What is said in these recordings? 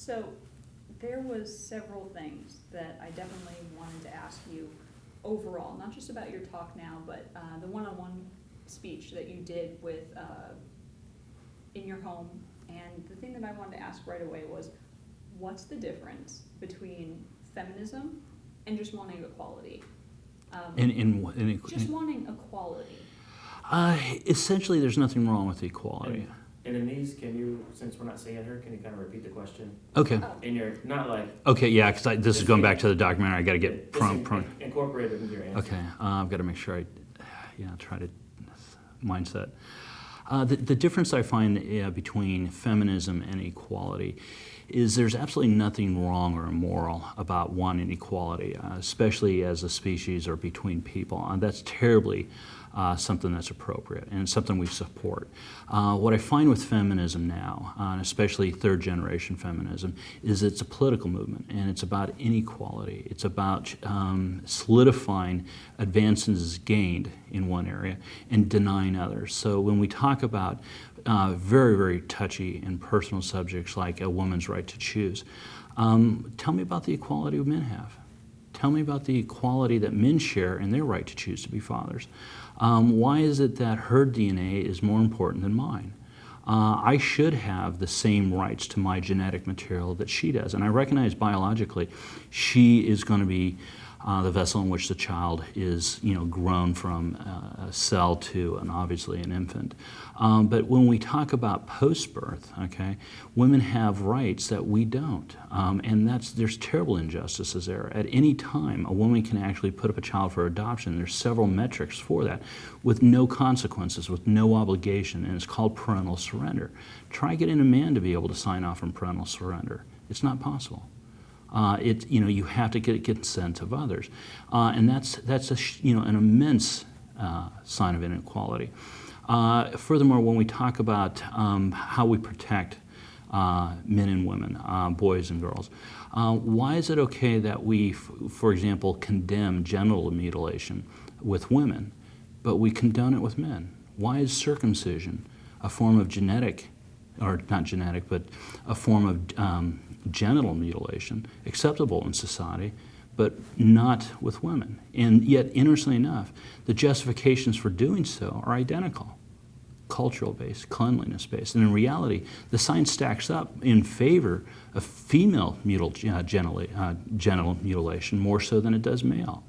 So there was several things that I definitely wanted to ask you overall, not just about your talk now, but the one-on-one speech that you did with in your home. And the thing that I wanted to ask right away was, what's the difference between feminism and just wanting equality? Just wanting equality. Essentially, there's nothing wrong with equality. And in these, can you, since we're not seeing her, can you kind of repeat the question? Okay. And you're not like... Okay, yeah, because this is going back to the documentary. I got to get incorporated into your answer. Okay, I've got to make sure try to mindset. The difference I find between feminism and equality is there's absolutely nothing wrong or immoral about wanting equality, especially as a species or between people. That's terribly something that's appropriate and something we support. What I find with feminism now, and especially third generation feminism, is it's a political movement and it's about inequality. It's about solidifying advances gained in one area and denying others. So when we talk about very, very touchy and personal subjects like a woman's right to choose, tell me about the equality men have. Tell me about the equality that men share in their right to choose to be fathers. Why is it that her DNA is more important than mine? I should have the same rights to my genetic material that she does. And I recognize biologically she is going to be the vessel in which the child is, grown from a cell to obviously an infant. But when we talk about post-birth, okay, women have rights that we don't, and there's terrible injustices there. At any time, a woman can actually put up a child for adoption. There's several metrics for that, with no consequences, with no obligation, and it's called parental surrender. Try getting a man to be able to sign off on parental surrender. It's not possible. You have to get consent of others, and that's an immense sign of inequality. Furthermore, when we talk about how we protect men and women, boys and girls, why is it okay that we, for example, condemn genital mutilation with women, but we condone it with men? Why is circumcision a form of genetic, or not genetic, but a form of genital mutilation acceptable in society, but not with women? And yet, interestingly enough, the justifications for doing so are identical: cultural-based, cleanliness-based. And in reality, the science stacks up in favor of female genital mutilation more so than it does male.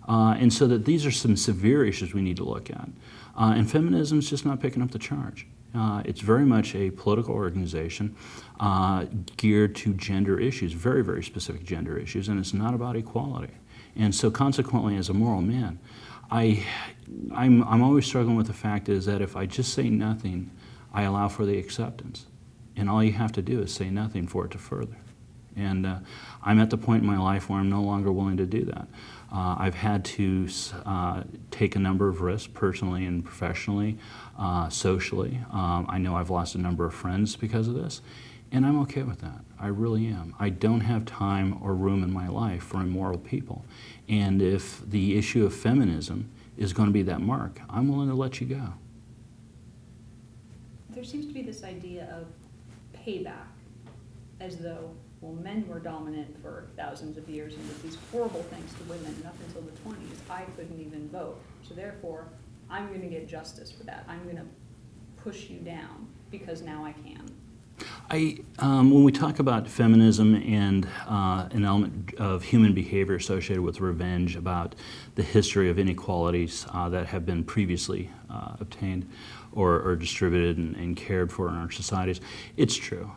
And so that these are some severe issues we need to look at. And feminism is just not picking up the charge. It's very much a political organization geared to gender issues, very, very specific gender issues, and it's not about equality. And so consequently, as a moral man, I'm always struggling with the fact is that if I just say nothing, I allow for the acceptance. And all you have to do is say nothing for it to further. And I'm at the point in my life where I'm no longer willing to do that. I've had to take a number of risks personally and professionally, socially. I know I've lost a number of friends because of this, and I'm okay with that. I really am. I don't have time or room in my life for immoral people. And if the issue of feminism is going to be that mark, I'm willing to let you go. There seems to be this idea of payback, as though, well, men were dominant for thousands of years and did these horrible things to women, and up until the 20s, I couldn't even vote. So therefore, I'm going to get justice for that. I'm going to push you down because now I can. When we talk about feminism and an element of human behavior associated with revenge, about the history of inequalities that have been previously obtained or distributed and cared for in our societies, it's true.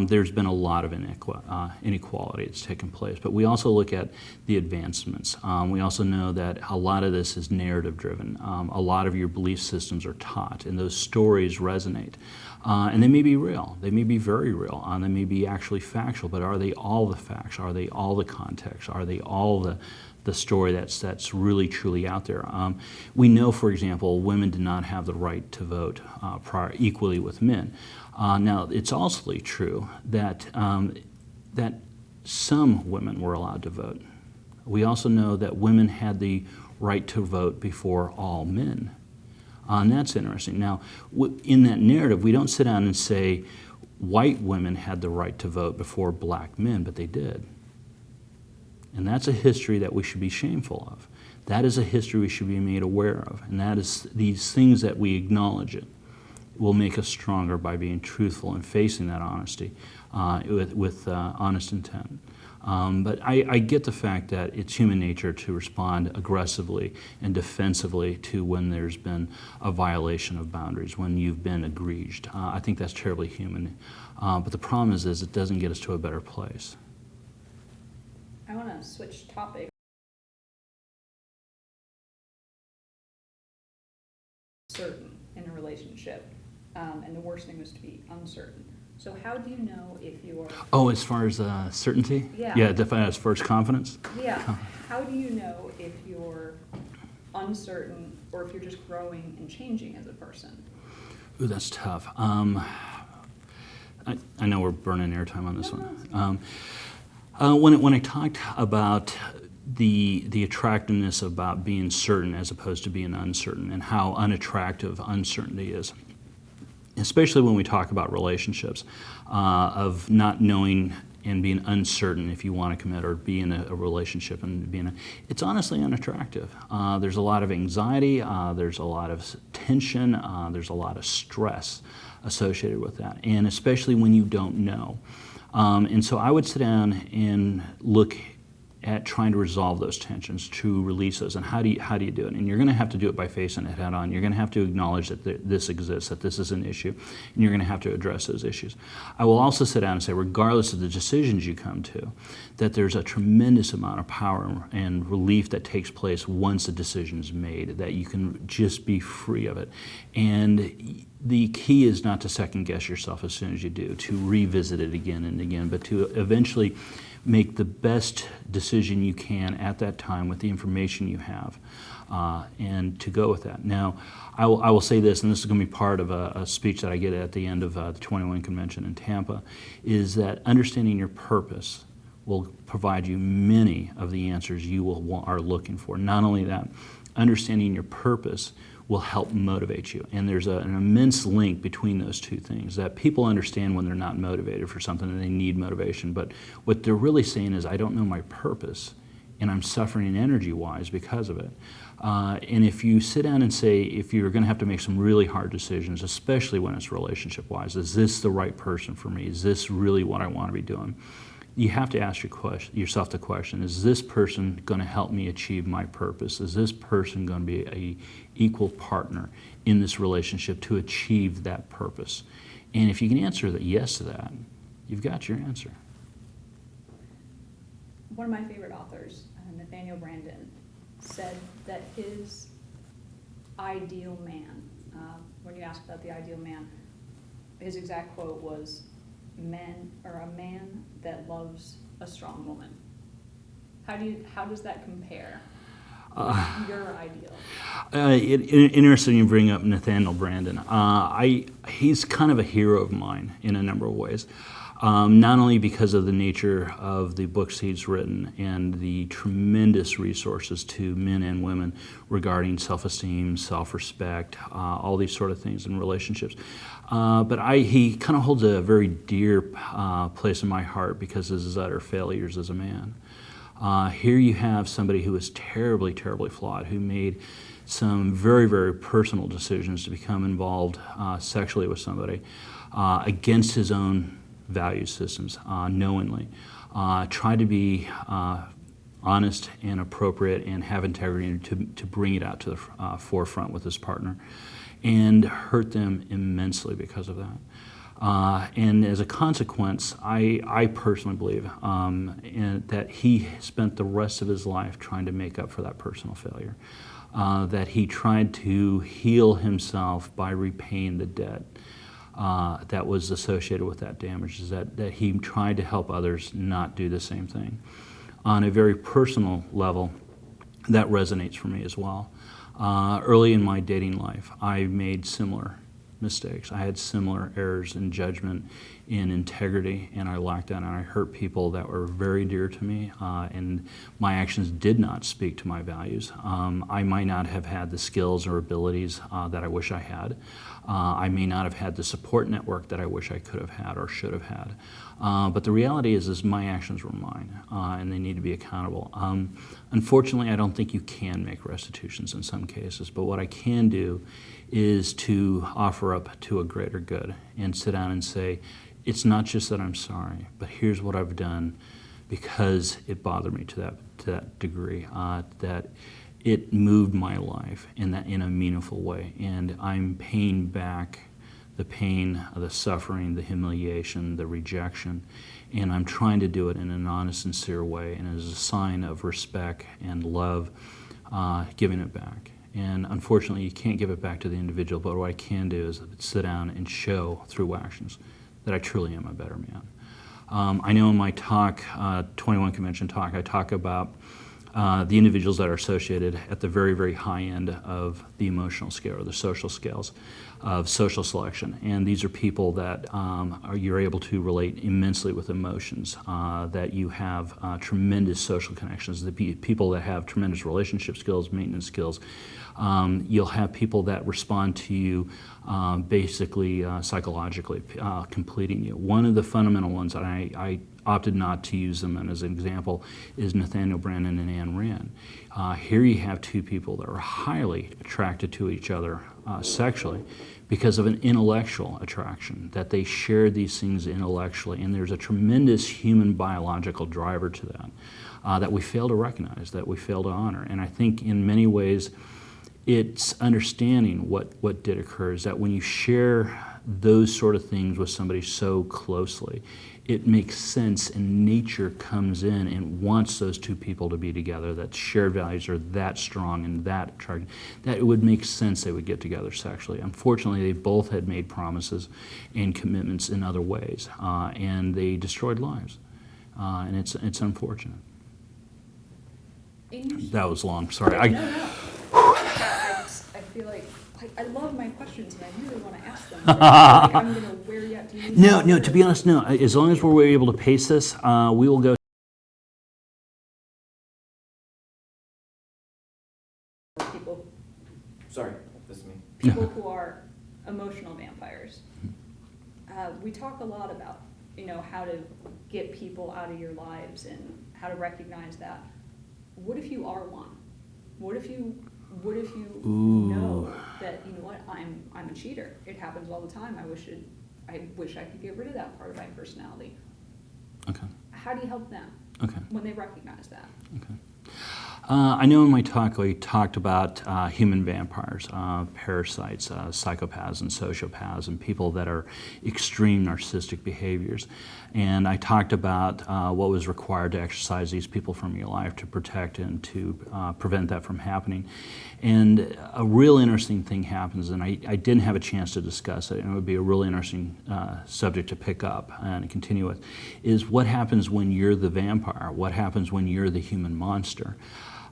There's been a lot of inequality that's taken place, but we also look at the advancements. We also know that a lot of this is narrative driven. A lot of your belief systems are taught, and those stories resonate. And they may be real, they may be very real, they may be actually factual, but are they all the facts? Are they all the context? Are they all the story that's really truly out there? We know, for example, women did not have the right to vote equally with men. Now, it's also true that that some women were allowed to vote. We also know that women had the right to vote before all men. And that's interesting. Now, in that narrative, we don't sit down and say, white women had the right to vote before black men, but they did. And that's a history that we should be shameful of. That is a history we should be made aware of. And that is these things that we acknowledge it will make us stronger by being truthful and facing that honesty with honest intent. But I get the fact that it's human nature to respond aggressively and defensively to when there's been a violation of boundaries, when you've been aggrieved. I think that's terribly human. But the problem is it doesn't get us to a better place. I want to switch topics. Certain in a relationship, and the worst thing was to be uncertain. So how do you know if you're... Oh, as far as certainty? Yeah. Yeah, definitely as far as confidence? Yeah. How do you know if you're uncertain or if you're just growing and changing as a person? Ooh, that's tough. I know we're burning airtime on this one. When I talked about the attractiveness about being certain as opposed to being uncertain and how unattractive uncertainty is, especially when we talk about relationships, of not knowing and being uncertain if you want to commit or be in a relationship and it's honestly unattractive. There's a lot of anxiety, there's a lot of tension, there's a lot of stress associated with that, and especially when you don't know. And so I would sit down and look at trying to resolve those tensions, to release those, and how do you do it? And you're going to have to do it by facing it head on. You're going to have to acknowledge that this exists, that this is an issue, and you're going to have to address those issues. I will also sit down and say, regardless of the decisions you come to, that there's a tremendous amount of power and relief that takes place once a decision is made, that you can just be free of it. And the key is not to second guess yourself as soon as you do, to revisit it again and again, but to eventually make the best decision you can at that time with the information you have, and to go with that. Now, I will say this, and this is going to be part of a speech that I get at the end of the 21 convention in Tampa, is that understanding your purpose will provide you many of the answers you are looking for. Not only that, understanding your purpose will help motivate you. And there's an immense link between those two things, that people understand when they're not motivated for something and they need motivation. But what they're really saying is, I don't know my purpose, and I'm suffering energy-wise because of it. And if you sit down and say, if you're going to have to make some really hard decisions, especially when it's relationship-wise, is this the right person for me? Is this really what I want to be doing? You have to ask yourself the question, is this person going to help me achieve my purpose? Is this person going to be an equal partner in this relationship to achieve that purpose? And if you can answer that yes to that, you've got your answer. One of my favorite authors, Nathaniel Branden, said that his ideal man, when you ask about the ideal man, his exact quote was, a man that loves a strong woman. How does that compare with your ideal? Interesting you bring up Nathaniel Branden. He's kind of a hero of mine in a number of ways. Not only because of the nature of the books he's written and the tremendous resources to men and women regarding self-esteem, self-respect, all these sort of things in relationships. But he kind of holds a very dear place in my heart because of his utter failures as a man. Here you have somebody who is terribly, terribly flawed, who made some very, very personal decisions to become involved sexually with somebody against his own value systems, knowingly. Try to be honest and appropriate and have integrity to bring it out to the forefront with his partner, and hurt them immensely because of that. And as a consequence, I personally believe that he spent the rest of his life trying to make up for that personal failure, that he tried to heal himself by repaying the debt that was associated with that damage, is that he tried to help others not do the same thing. On a very personal level, that resonates for me as well. Early in my dating life, I made similar mistakes. I had similar errors in judgment in integrity, and I lacked that, and I hurt people that were very dear to me, and my actions did not speak to my values. I might not have had the skills or abilities that I wish I had. I may not have had the support network that I wish I could have had or should have had. But the reality is my actions were mine, and they need to be accountable. Unfortunately, I don't think you can make restitutions in some cases, but what I can do is to offer up to a greater good and sit down and say, it's not just that I'm sorry, but here's what I've done because it bothered me to that degree, that it moved my life in a meaningful way, and I'm paying back the pain, the suffering, the humiliation, the rejection, and I'm trying to do it in an honest, sincere way, and as a sign of respect and love, giving it back. And unfortunately, you can't give it back to the individual, but what I can do is sit down and show through actions that I truly am a better man. I know in my talk, 21 Convention talk, I talk about the individuals that are associated at the very, very high end of the emotional scale or the social scales of social selection. And these are people that you're able to relate immensely with emotions, that you have tremendous social connections, the people that have tremendous relationship skills, maintenance skills. You'll have people that respond to you basically psychologically, completing you. One of the fundamental ones, and I opted not to use them as an example, is Nathaniel Branden and Ayn Rand. Here you have two people that are highly attracted to each other sexually because of an intellectual attraction, that they share these things intellectually, and there's a tremendous human biological driver to that, that we fail to recognize, that we fail to honor. And I think in many ways, it's understanding what did occur, is that when you share those sort of things with somebody so closely, it makes sense, and nature comes in and wants those two people to be together, that shared values are that strong and that attractive, that it would make sense they would get together sexually. Unfortunately, they both had made promises and commitments in other ways, and they destroyed lives, and it's unfortunate. That was long, sorry. No. I feel like I love my questions and I really want to ask them. But I'm going to wear you out. Do you need No, to be honest, no. As long as we're able to pace this, we will go. People, Sorry, this is me. people who are emotional vampires. We talk a lot about, how to get people out of your lives and how to recognize that. What if you are one? What if you know that, I'm a cheater. It happens all the time. I wish I could get rid of that part of my personality. Okay. How do you help them when they recognize that? Okay. I know in my talk we talked about human vampires, parasites, psychopaths and sociopaths, and people that are extreme narcissistic behaviors. And I talked about what was required to exorcise these people from your life to protect and to prevent that from happening. And a real interesting thing happens, and I didn't have a chance to discuss it, and it would be a really interesting subject to pick up and continue with, is what happens when you're the vampire? What happens when you're the human monster?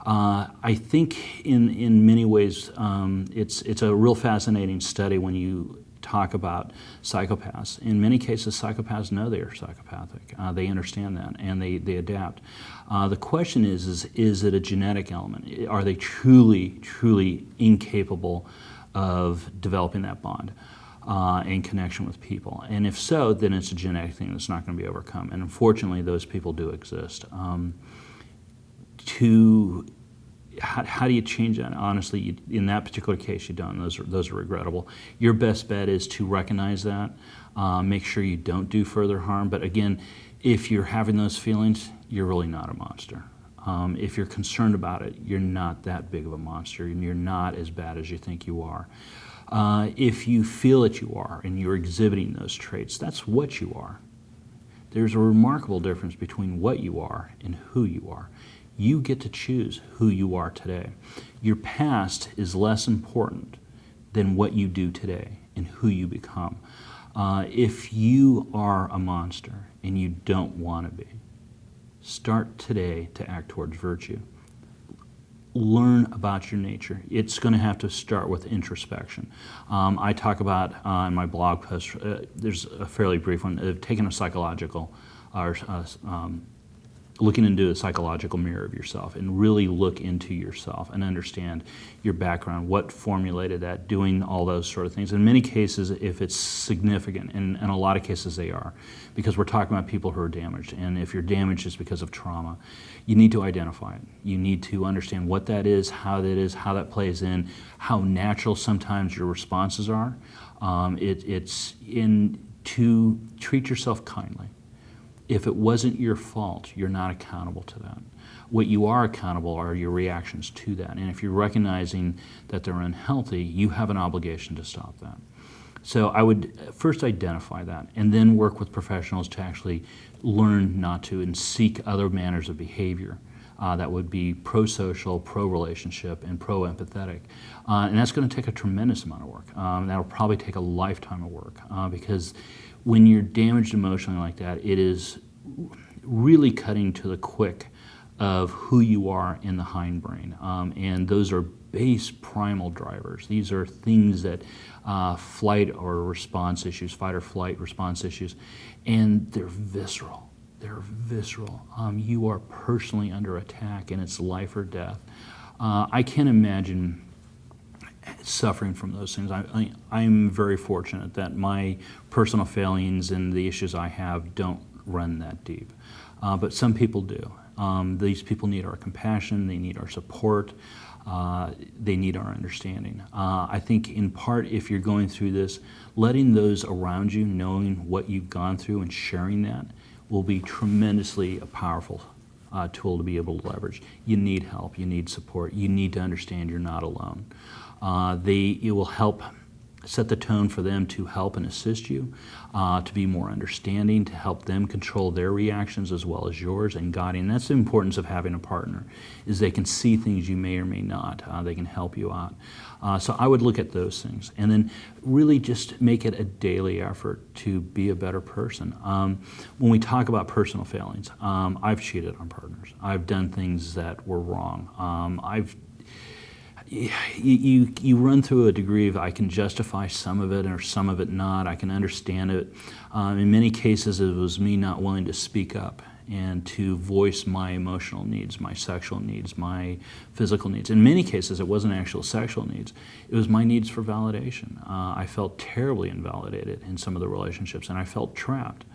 I think in many ways it's a real fascinating study when you talk about psychopaths. In many cases, psychopaths know they are psychopathic. They understand that, and they adapt. The question is it a genetic element? Are they truly incapable of developing that bond and connection with people? And if so, then it's a genetic thing that's not going to be overcome. And unfortunately, those people do exist. How do you change that? Honestly, in that particular case, you don't. Those are regrettable. Your best bet is to recognize that, make sure you don't do further harm. But again, if you're having those feelings, you're really not a monster. If you're concerned about it, you're not that big of a monster, and you're not as bad as you think you are. If you feel that you are, and you're exhibiting those traits, that's what you are. There's a remarkable difference between what you are and who you are. You get to choose who you are today. Your past is less important than what you do today and who you become. If you are a monster and you don't want to be, start today to act towards virtue. learn about your nature. It's going to have to start with introspection. I talk about in my blog post, there's a fairly brief one, taking a psychological, or looking into a psychological mirror of yourself and really look into yourself and understand your background, what formulated that, doing all those sort of things. In many cases, if it's significant, and in a lot of cases they are, because we're talking about people who are damaged, and if you're damaged it's because of trauma, you need to identify it. You need to understand what that is, how that plays in, how natural sometimes your responses are. It's to treat yourself kindly. If it wasn't your fault, you're not accountable to that. What you are accountable are your reactions to that. And if you're recognizing that they're unhealthy, you have an obligation to stop that. So I would first identify that and then work with professionals to actually learn not to and seek other manners of behavior that would be pro-social, pro-relationship, and pro-empathetic. And that's going to take a tremendous amount of work. That'll probably take a lifetime of work because when you're damaged emotionally like that, it is really cutting to the quick of who you are in the hindbrain. And those are base primal drivers. These are things that flight or response issues, fight or flight response issues, and they're visceral. They're visceral. You are personally under attack and it's life or death. I can't imagine suffering from those things. I'm very fortunate that my personal failings and the issues I have don't run that deep. But some people do. These people need our compassion, they need our support, they need our understanding. I think in part, if you're going through this, letting those around you, knowing what you've gone through and sharing that will be tremendously a powerful tool to be able to leverage. You need help, you need support, you need to understand you're not alone. It will help set the tone for them to help and assist you, to be more understanding, to help them control their reactions as well as yours and guiding. That's the importance of having a partner, is they can see things you may or may not. They can help you out. So I would look at those things and then really just make it a daily effort to be a better person. When we talk about personal failings, I've cheated on partners. I've done things that were wrong. You run through a degree of I can justify some of it or some of it not. I can understand it. In many cases, it was me not willing to speak up and to voice my emotional needs, my sexual needs, my physical needs. In many cases, it wasn't actual sexual needs. It was my needs for validation. I felt terribly invalidated in some of the relationships, and I felt trapped.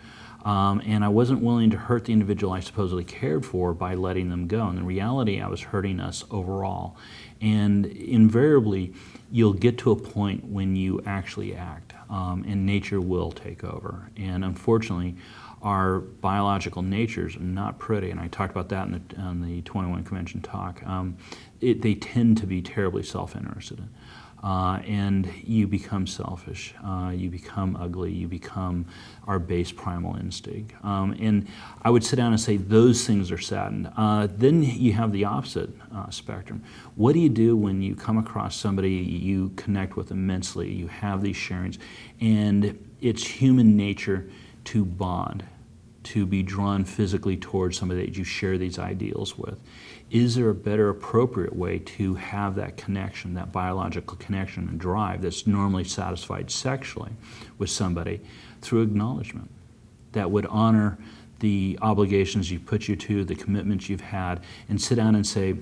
And I wasn't willing to hurt the individual I supposedly cared for by letting them go. And in reality, I was hurting us overall. And invariably, you'll get to a point when you actually act, and nature will take over. And unfortunately, our biological natures are not pretty, and I talked about that on the 21 Convention talk. They tend to be terribly self-interested. And you become selfish, you become ugly, you become our base primal instinct. And I would sit down and say those things are saddened. Then you have the opposite spectrum. What do you do when you come across somebody you connect with immensely, you have these sharings, and it's human nature to bond, to be drawn physically towards somebody that you share these ideals with? Is there a better appropriate way to have that connection, that biological connection and drive that's normally satisfied sexually with somebody through acknowledgement that would honor the obligations you put you to, the commitments you've had, and sit down and say,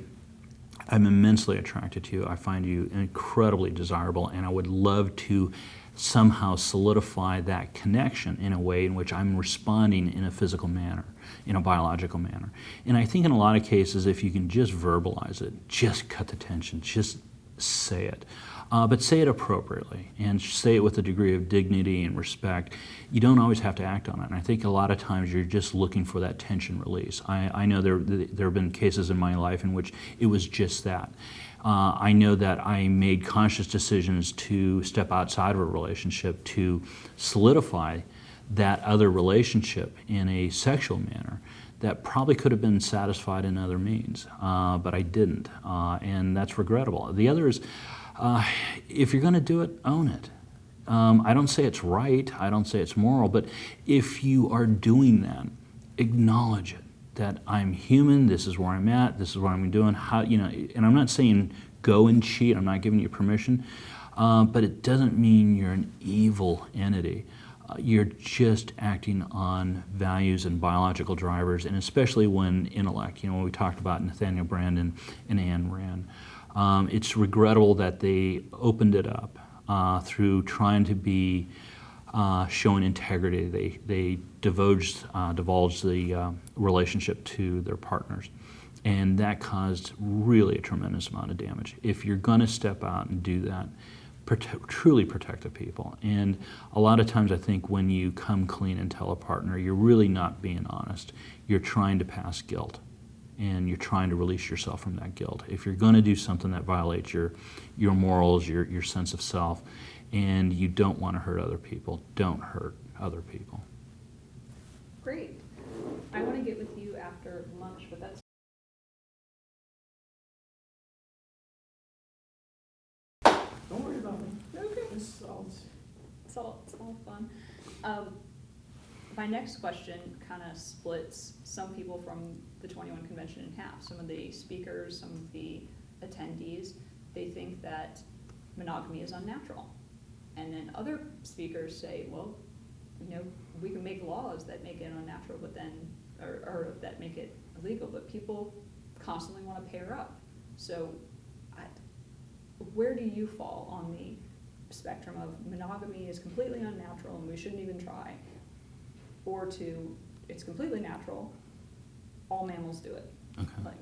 I'm immensely attracted to you, I find you incredibly desirable, and I would love to somehow solidify that connection in a way in which I'm responding in a physical manner, in a biological manner. And I think in a lot of cases, if you can just verbalize it, just cut the tension, just say it. But say it appropriately and say it with a degree of dignity and respect. You don't always have to act on it. And I think a lot of times you're just looking for that tension release. I know there have been cases in my life in which it was just that. I know that I made conscious decisions to step outside of a relationship to solidify that other relationship in a sexual manner that probably could have been satisfied in other means, but I didn't, and that's regrettable. The other is, if you're going to do it, own it. I don't say it's right, I don't say it's moral, but if you are doing that, acknowledge it. that I'm human, this is where I'm at, this is what I'm doing, how, and I'm not saying go and cheat, I'm not giving you permission, but it doesn't mean you're an evil entity. You're just acting on values and biological drivers, and especially when intellect, when we talked about Nathaniel Branden and Ayn Rand. It's regrettable that they opened it up through trying to be showing integrity. They divulged the relationship to their partners. And that caused really a tremendous amount of damage. If you're going to step out and do that, truly protect the people. And a lot of times I think when you come clean and tell a partner, you're really not being honest. You're trying to pass guilt, and you're trying to release yourself from that guilt. If you're going to do something that violates your morals, your sense of self, and you don't want to hurt other people, don't hurt other people. Great. I want to get with you after lunch, but that's Don't worry about me. okay. It's all It's all fun. My next question kind of splits some people from the 21 convention in half. Some of the speakers, some of the attendees, they think that monogamy is unnatural. And then other speakers say, well, we can make laws that make it unnatural, but then, or that make it illegal, but people constantly want to pair up. So where do you fall on the spectrum of monogamy is completely unnatural and we shouldn't even try, or to it's completely natural, all mammals do it? Okay.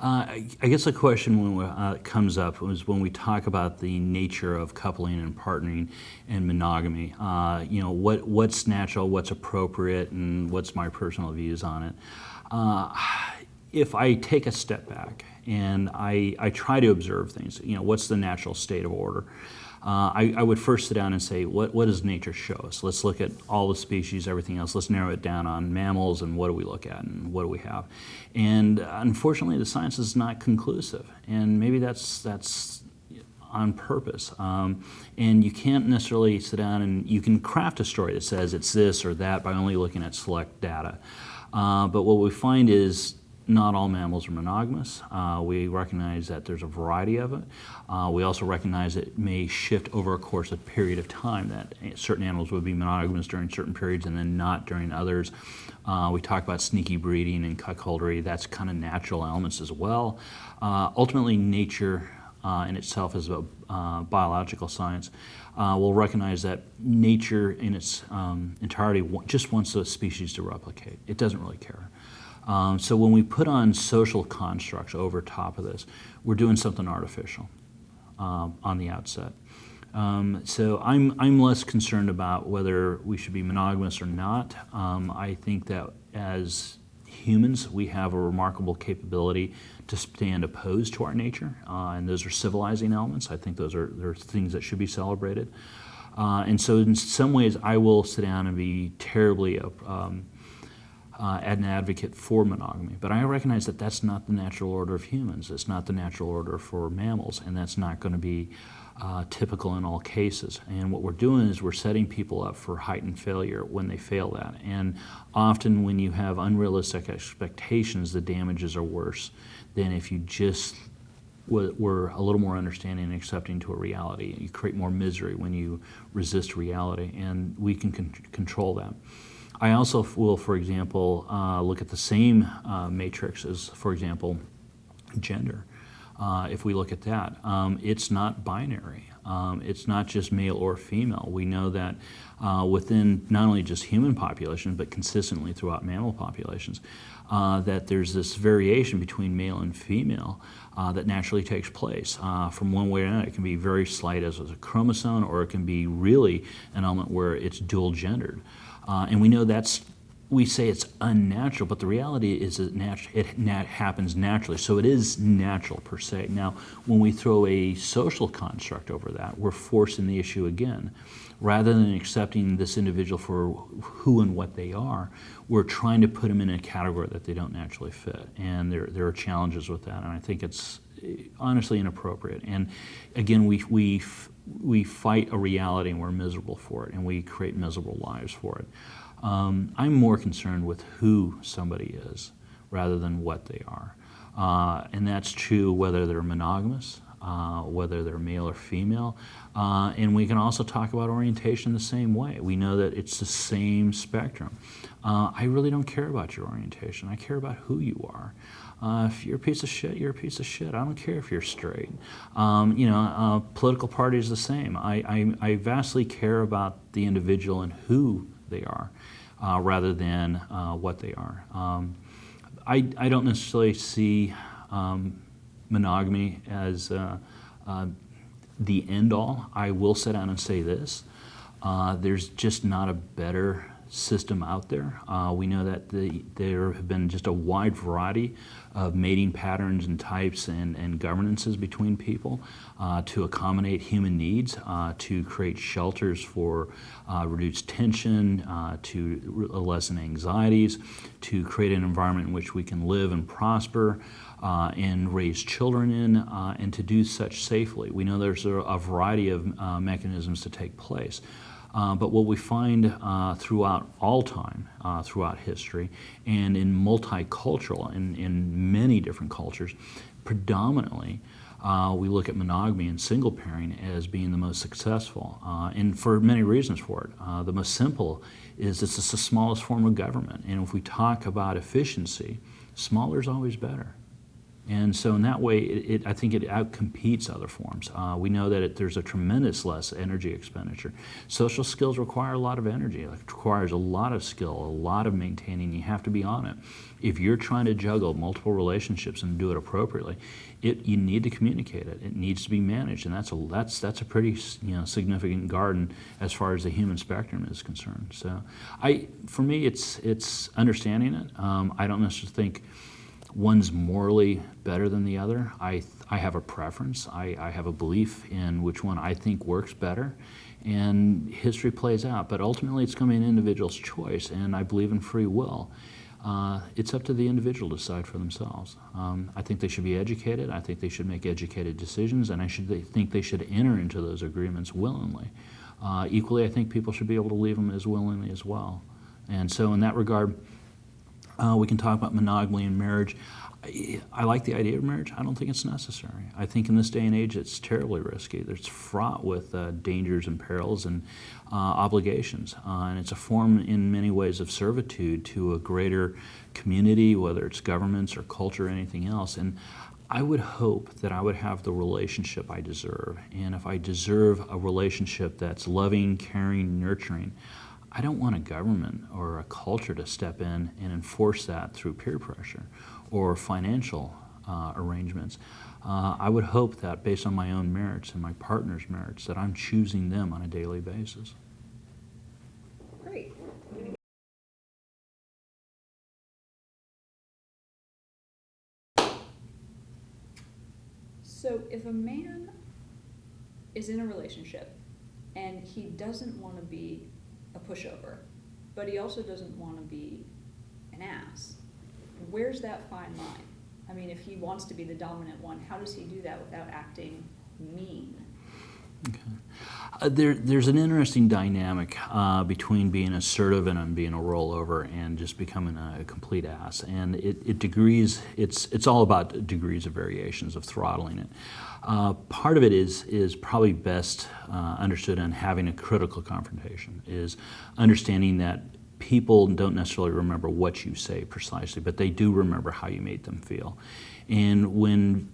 I guess the question when comes up is when we talk about the nature of coupling and partnering and monogamy. What's natural, what's appropriate, and what's my personal views on it. If I take a step back and I try to observe things, what's the natural state of order? I would first sit down and say, what does nature show us? Let's look at all the species, everything else. Let's narrow it down on mammals, and what do we look at, and what do we have? And unfortunately, the science is not conclusive, and maybe that's on purpose. And you can't necessarily sit down and you can craft a story that says it's this or that by only looking at select data. But what we find is not all mammals are monogamous. We recognize that there's a variety of it. We also recognize it may shift over a course of period of time, that certain animals would be monogamous during certain periods and then not during others. We talk about sneaky breeding and cuckoldry. That's kind of natural elements as well. Ultimately, nature in itself is a biological science. We'll recognize that nature in its entirety just wants the species to replicate. It doesn't really care. So when we put on social constructs over top of this, we're doing something artificial on the outset. So I'm less concerned about whether we should be monogamous or not. I think that as humans, we have a remarkable capability to stand opposed to our nature, and those are civilizing elements. I think they're things that should be celebrated. And so in some ways, I will sit down and be terribly an advocate for monogamy, but I recognize that that's not the natural order of humans. It's not the natural order for mammals, and that's not going to be typical in all cases. And what we're doing is we're setting people up for heightened failure when they fail that. And often when you have unrealistic expectations, the damages are worse than if you just were a little more understanding and accepting to a reality. You create more misery when you resist reality, and we can control that. I also will, for example, look at the same matrix as, for example, gender. If we look at that, it's not binary. It's not just male or female. We know that within not only just human populations, but consistently throughout mammal populations, that there's this variation between male and female that naturally takes place. From one way to another, it can be very slight as a chromosome, or it can be really an element where it's dual gendered. And we know we say it's unnatural, but the reality is it happens naturally. So it is natural per se. Now, when we throw a social construct over that, we're forcing the issue again. Rather than accepting this individual for who and what they are, we're trying to put them in a category that they don't naturally fit. And there are challenges with that, and I think it's honestly inappropriate. And again, we fight a reality and we're miserable for it, and we create miserable lives for it. I'm more concerned with who somebody is rather than what they are. And that's true whether they're monogamous, whether they're male or female. And we can also talk about orientation the same way. We know that it's the same spectrum. I really don't care about your orientation. I care about who you are. If you're a piece of shit, you're a piece of shit. I don't care if you're straight. Political party is the same. I vastly care about the individual and who they are rather than what they are. I don't necessarily see monogamy as the end-all. I will sit down and say this. There's just not a better system out there. We know that there have been just a wide variety of mating patterns and types and governances between people to accommodate human needs, to create shelters for reduced tension, to lessen anxieties, to create an environment in which we can live and prosper and raise children in, and to do such safely. We know there's a variety of mechanisms to take place. But what we find throughout all time, throughout history, and in multicultural, in many different cultures, predominantly we look at monogamy and single pairing as being the most successful, and for many reasons for it. The most simple is it's the smallest form of government, and if we talk about efficiency, smaller is always better. And so in that way, I think it outcompetes other forms. We know that there's a tremendous less energy expenditure. Social skills require a lot of energy. It requires a lot of skill, a lot of maintaining. You have to be on it. If you're trying to juggle multiple relationships and do it appropriately, you need to communicate it. It needs to be managed, and that's a pretty significant garden as far as the human spectrum is concerned. So, for me, it's understanding it. I don't necessarily think one's morally better than the other. I have a preference. I have a belief in which one I think works better, and history plays out. But ultimately, it's going to be an individual's choice, and I believe in free will. It's up to the individual to decide for themselves. I think they should be educated. I think they should make educated decisions, and I think they should enter into those agreements willingly. Equally, I think people should be able to leave them as willingly as well. And so in that regard, we can talk about monogamy and marriage. I like the idea of marriage. I don't think it's necessary. I think in this day and age, it's terribly risky. It's fraught with dangers and perils and obligations. And it's a form, in many ways, of servitude to a greater community, whether it's governments or culture or anything else. And I would hope that I would have the relationship I deserve. And if I deserve a relationship that's loving, caring, nurturing, I don't want a government or a culture to step in and enforce that through peer pressure or financial arrangements. I would hope that based on my own merits and my partner's merits, that I'm choosing them on a daily basis. Great. So if a man is in a relationship and he doesn't want to be a pushover, but he also doesn't want to be an ass, where's that fine line? I mean, if he wants to be the dominant one, how does he do that without acting mean? Okay. There's an interesting dynamic between being assertive and being a rollover and just becoming a complete ass. And it's all about degrees of variations of throttling it. Part of it is probably best understood in having a critical confrontation, is understanding that people don't necessarily remember what you say precisely, but they do remember how you made them feel. And when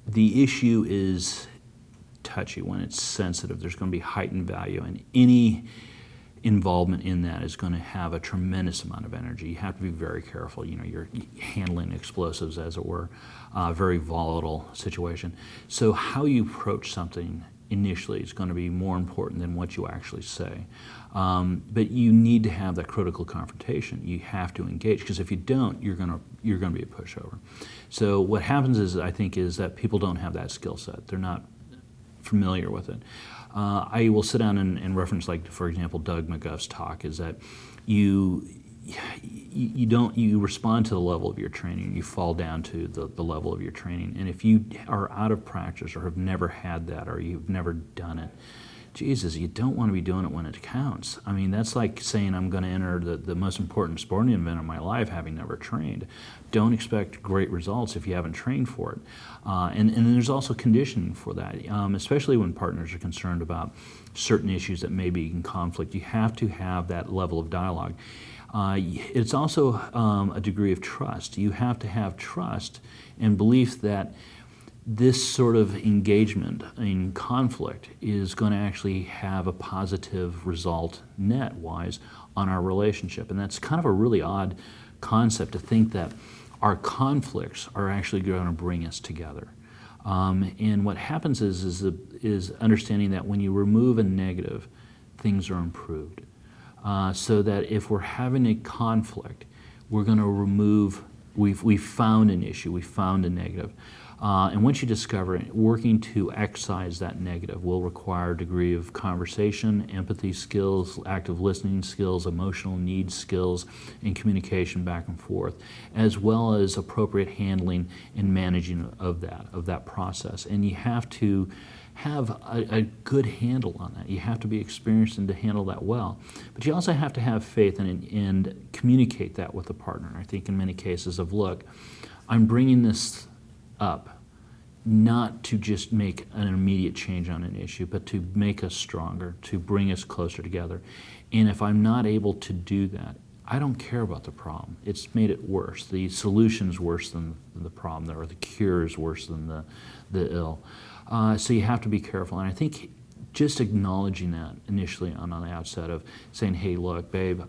the issue is touchy, when it's sensitive, there's going to be heightened value, and any involvement in that is going to have a tremendous amount of energy. You have to be very careful. You're handling explosives, as it were, very volatile situation. So how you approach something initially is going to be more important than what you actually say. But you need to have that critical confrontation. You have to engage, because if you don't, you're going to be a pushover. So what happens is that people don't have that skill set. They're not familiar with it. I will sit down and reference, like, for example, Doug McGuff's talk, is that you respond to the level of your training. You fall down to the level of your training. And if you are out of practice or have never had that or you've never done it, Jesus, you don't want to be doing it when it counts. I mean, that's like saying I'm going to enter the most important sporting event of my life having never trained. Don't expect great results if you haven't trained for it. And there's also conditioning for that, especially when partners are concerned about certain issues that may be in conflict. You have to have that level of dialogue. It's also a degree of trust. You have to have trust and belief that this sort of engagement in conflict is going to actually have a positive result net-wise on our relationship. And that's kind of a really odd concept to think that our conflicts are actually going to bring us together. And what happens is understanding that when you remove a negative, things are improved. So that if we're having a conflict, we're going to remove, we've found an issue, we've found a negative. And once you discover it, working to excise that negative will require a degree of conversation, empathy skills, active listening skills, emotional needs skills, and communication back and forth, as well as appropriate handling and managing of that process. And you have to have a good handle on that. You have to be experienced and to handle that well. But you also have to have faith and communicate that with the partner. I think in many cases of, look, I'm bringing this up not to just make an immediate change on an issue, but to make us stronger, to bring us closer together. And if I'm not able to do that, I don't care about the problem. It's made it worse. The solution's worse than the problem, or the cure is worse than the ill. So you have to be careful. And I think just acknowledging that initially on the outset of saying, hey, look, babe,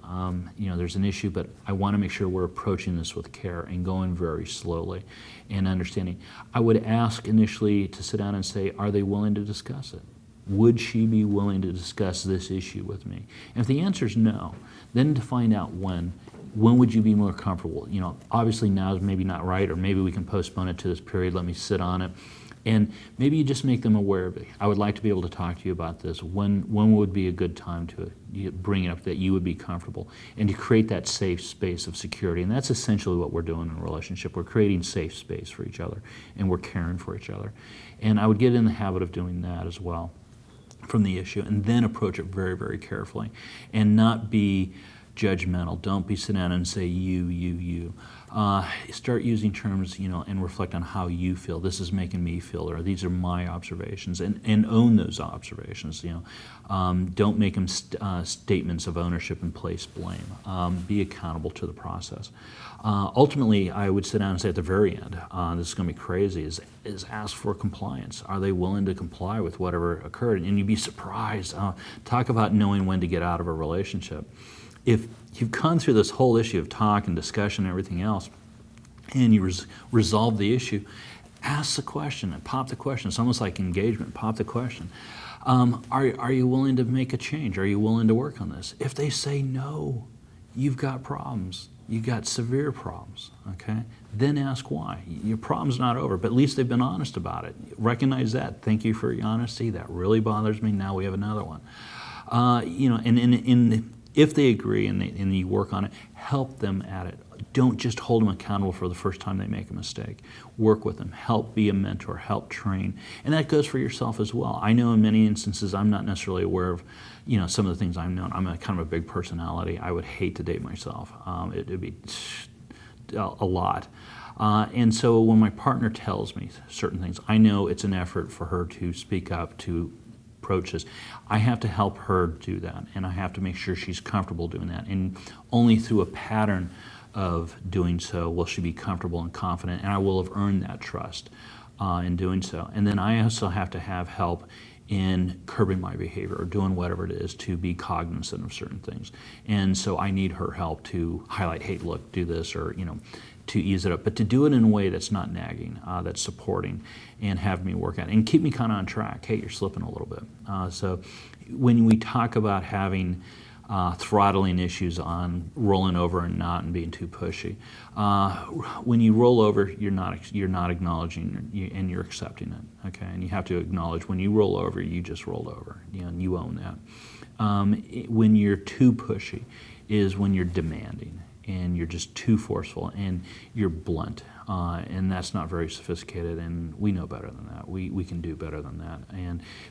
there's an issue, but I want to make sure we're approaching this with care and going very slowly and understanding. I would ask initially to sit down and say, are they willing to discuss it? Would she be willing to discuss this issue with me? And if the answer is no, then to find out when would you be more comfortable? Obviously now is maybe not right, or maybe we can postpone it to this period, let me sit on it. And maybe you just make them aware of it. I would like to be able to talk to you about this. When would be a good time to bring it up that you would be comfortable, and to create that safe space of security. And that's essentially what we're doing in a relationship. We're creating safe space for each other, and we're caring for each other. And I would get in the habit of doing that as well from the issue, and then approach it very, very carefully, and not be judgmental. Don't be sit down and say you. Start using terms, and reflect on how you feel. This is making me feel, or these are my observations, and own those observations. Don't make them statements of ownership and place blame. Be accountable to the process. Ultimately, I would sit down and say at the very end, this is going to be crazy, is ask for compliance. Are they willing to comply with whatever occurred? And you'd be surprised. Talk about knowing when to get out of a relationship. If you've gone through this whole issue of talk and discussion and everything else, and you resolve the issue, ask the question and pop the question. It's almost like engagement. Pop the question. Are you willing to make a change? Are you willing to work on this? If they say no, you've got problems. You've got severe problems, okay? Then ask why. Your problem's not over, but at least they've been honest about it. Recognize that. Thank you for your honesty. That really bothers me. Now we have another one. If they agree and you work on it, help them at it. Don't just hold them accountable for the first time they make a mistake. Work with them. Help be a mentor. Help train. And that goes for yourself as well. I know in many instances I'm not necessarily aware of some of the things I'm known. I'm kind of a big personality. I would hate to date myself. It'd be a lot. And so when my partner tells me certain things, I know it's an effort for her to speak up, to approaches. I have to help her do that, and I have to make sure she's comfortable doing that. And only through a pattern of doing so will she be comfortable and confident, and I will have earned that trust in doing so. And then I also have to have help in curbing my behavior, or doing whatever it is to be cognizant of certain things. And so I need her help to highlight, hey, look, do this, or to ease it up, but to do it in a way that's not nagging, that's supporting, and have me work at it, and keep me kind of on track. Hey, you're slipping a little bit. So when we talk about having throttling issues on rolling over and being too pushy, when you roll over, you're not acknowledging and you're accepting it. Okay, and you have to acknowledge when you roll over, you just rolled over, and you own that. When you're too pushy is when you're demanding. and you're just too forceful, and you're blunt, and that's not very sophisticated, and we know better than that. We can do better than that,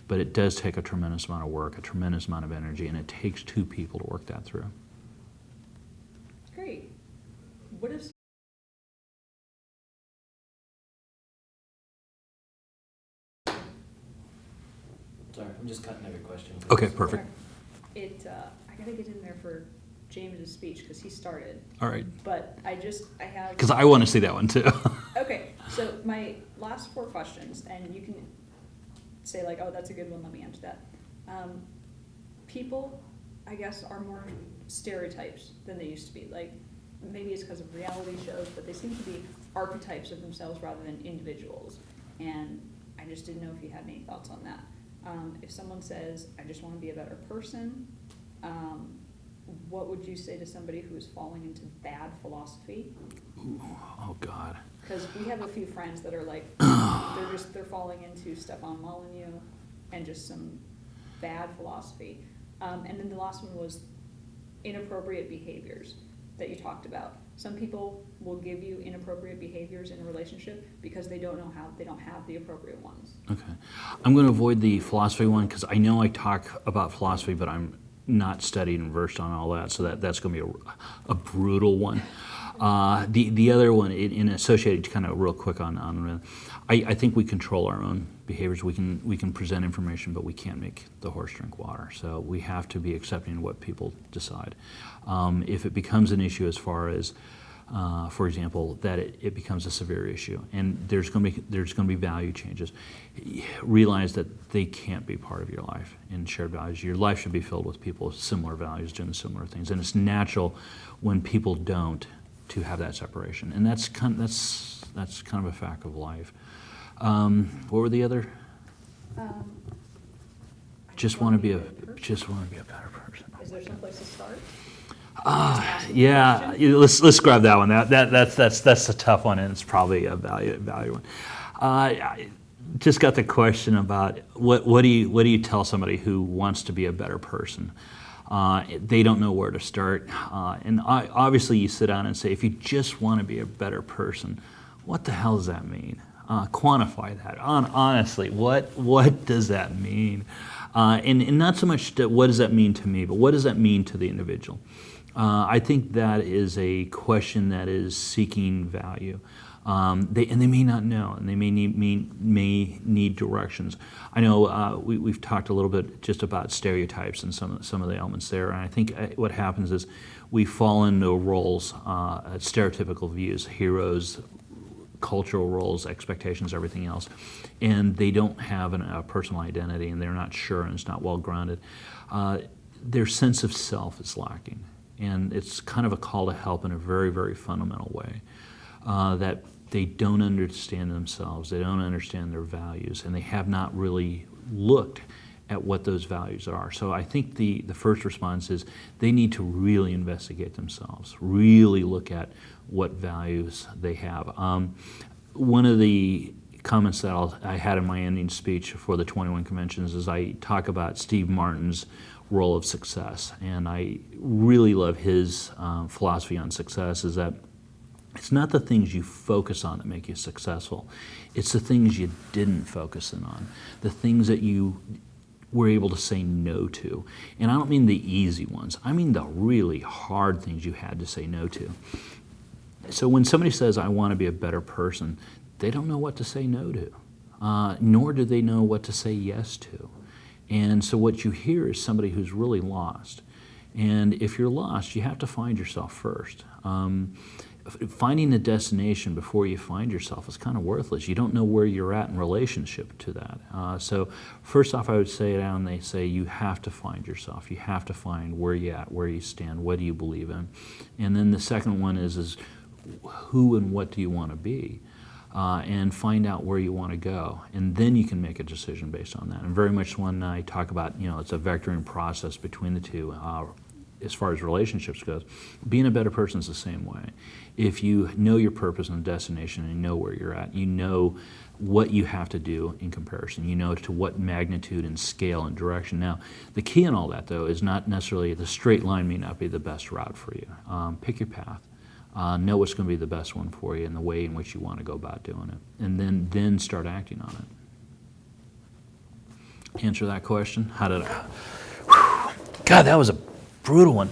but it does take a tremendous amount of work, a tremendous amount of energy, and it takes two people to work that through. Great. What if Sorry, I'm just cutting every question. Okay, perfect. I gotta get in there for James's speech because he started, All right, but I have. because I want to see that one too. Okay, so my last 4 questions, and you can say like, oh, that's a good one, let me answer that. People, I guess, are more stereotypes than they used to be. Like, maybe it's because of reality shows, but they seem to be archetypes of themselves rather than individuals. And I just didn't know if you had any thoughts on that. If someone says, I just want to be a better person, what would you say to somebody who is falling into bad philosophy? Ooh, oh God. Because we have a few friends that are like, they're falling into Stefan Molyneux and just some bad philosophy. And then the last one was inappropriate behaviors that you talked about. Some people will give you inappropriate behaviors in a relationship because they don't have the appropriate ones. Okay. I'm going to avoid the philosophy one because I know I talk about philosophy, but I'm not studied and versed on all that, so that's going to be a brutal one. The other one, in associated, kind of real quick on I think we control our own behaviors. We can present information, but we can't make the horse drink water. So we have to be accepting of what people decide. If it becomes an issue as far as, for example, that it becomes a severe issue, and there's going to be value changes, realize that they can't be part of your life in shared values. Your life should be filled with people with similar values doing similar things, and it's natural when people don't to have that separation, and that's kind of a fact of life. What were the other? Just want to be a better person. Is there some place to start? Yeah, let's grab that one. That's a tough one, and it's probably a value one. I just got the question about what do you tell somebody who wants to be a better person? They don't know where to start, and obviously you sit down and say, if you just want to be a better person, what the hell does that mean? Quantify that. Honestly, what does that mean? And not so much what does that mean to me, but what does that mean to the individual? I think that is a question that is seeking value. They may not know, and they may need directions. I know we've talked a little bit just about stereotypes and some of the elements there, and I think what happens is we fall into roles, stereotypical views, heroes, cultural roles, expectations, everything else, and they don't have a personal identity, and they're not sure, and it's not well grounded. Their sense of self is lacking, and it's kind of a call to help in a very, very fundamental way. That they don't understand themselves, they don't understand their values, and they have not really looked at what those values are. So I think the first response is they need to really investigate themselves, really look at what values they have. One of the comments that I had in my ending speech for the 21 conventions is I talk about Steve Martin's role of success, and I really love his philosophy on success is that it's not the things you focus on that make you successful. It's the things you didn't focus in on, the things that you were able to say no to. And I don't mean the easy ones. I mean the really hard things you had to say no to. So when somebody says, I want to be a better person, they don't know what to say no to, nor do they know what to say yes to. And so what you hear is somebody who's really lost. And if you're lost, you have to find yourself first. Finding a destination before you find yourself is kind of worthless. You don't know where you're at in relationship to that. So first off, I would say down, they say you have to find yourself. You have to find where you're at, where you stand, what do you believe in. And then the second one is who and what do you want to be? And find out where you want to go. And then you can make a decision based on that. And very much when I talk about, it's a vectoring process between the two. as far as relationships goes, being a better person is the same way. If you know your purpose and destination and you know where you're at, you know what you have to do in comparison. You know to what magnitude and scale and direction. Now, the key in all that, though, is not necessarily the straight line may not be the best route for you. Pick your path. Know what's going to be the best one for you and the way in which you want to go about doing it. And then start acting on it. Answer that question? How did I? God, that was a brutal one.